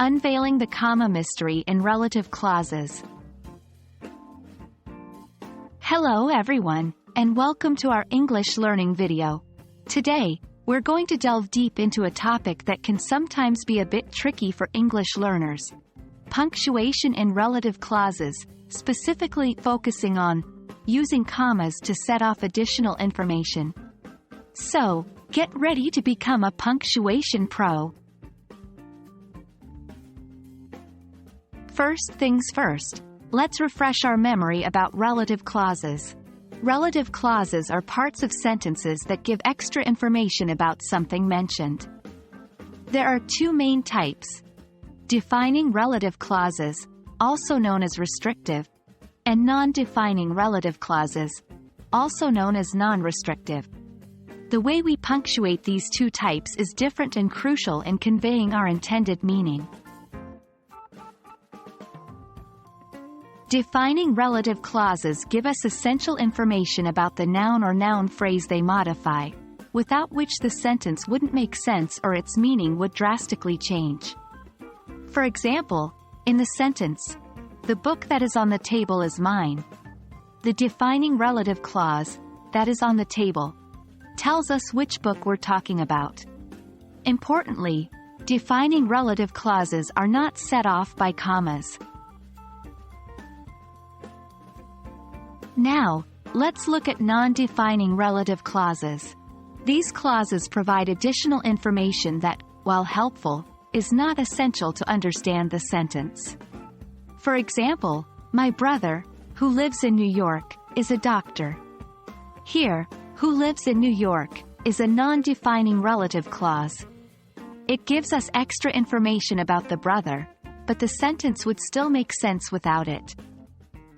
Unveiling the Comma Mystery in Relative Clauses. Hello everyone, and welcome to our English learning video. Today, we're going to delve deep into a topic that can sometimes be a bit tricky for English learners. Punctuation in relative clauses, specifically focusing on using commas to set off additional information. So, get ready to become a punctuation pro. First things first, let's refresh our memory about relative clauses. Relative clauses are parts of sentences that give extra information about something mentioned. There are two main types: defining relative clauses, also known as restrictive, and non-defining relative clauses, also known as non-restrictive. The way we punctuate these two types is different and crucial in conveying our intended meaning. Defining relative clauses give us essential information about the noun or noun phrase they modify, without which the sentence wouldn't make sense or its meaning would drastically change. For example, in the sentence, "The book that is on the table is mine," the defining relative clause, "that is on the table," tells us which book we're talking about. Importantly, defining relative clauses are not set off by commas. Now, let's look at non-defining relative clauses. These clauses provide additional information that, while helpful, is not essential to understand the sentence. For example, "My brother, who lives in New York, is a doctor." Here, "who lives in New York" is a non-defining relative clause. It gives us extra information about the brother, but the sentence would still make sense without it.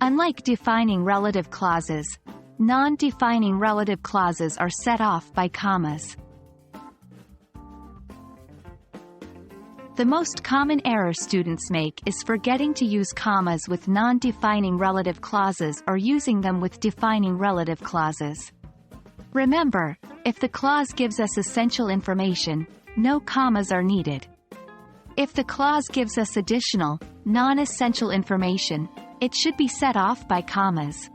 Unlike defining relative clauses, non-defining relative clauses are set off by commas. The most common error students make is forgetting to use commas with non-defining relative clauses or using them with defining relative clauses. Remember, if the clause gives us essential information, no commas are needed. If the clause gives us additional, non-essential information, it should be set off by commas.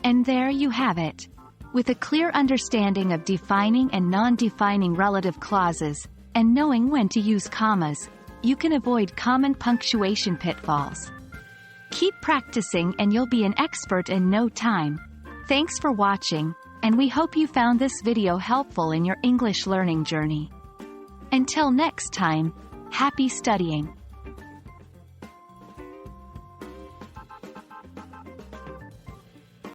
And there you have it. With a clear understanding of defining and non-defining relative clauses, and knowing when to use commas, you can avoid common punctuation pitfalls. Keep practicing and you'll be an expert in no time. Thanks for watching, and we hope you found this video helpful in your English learning journey. Until next time, happy studying!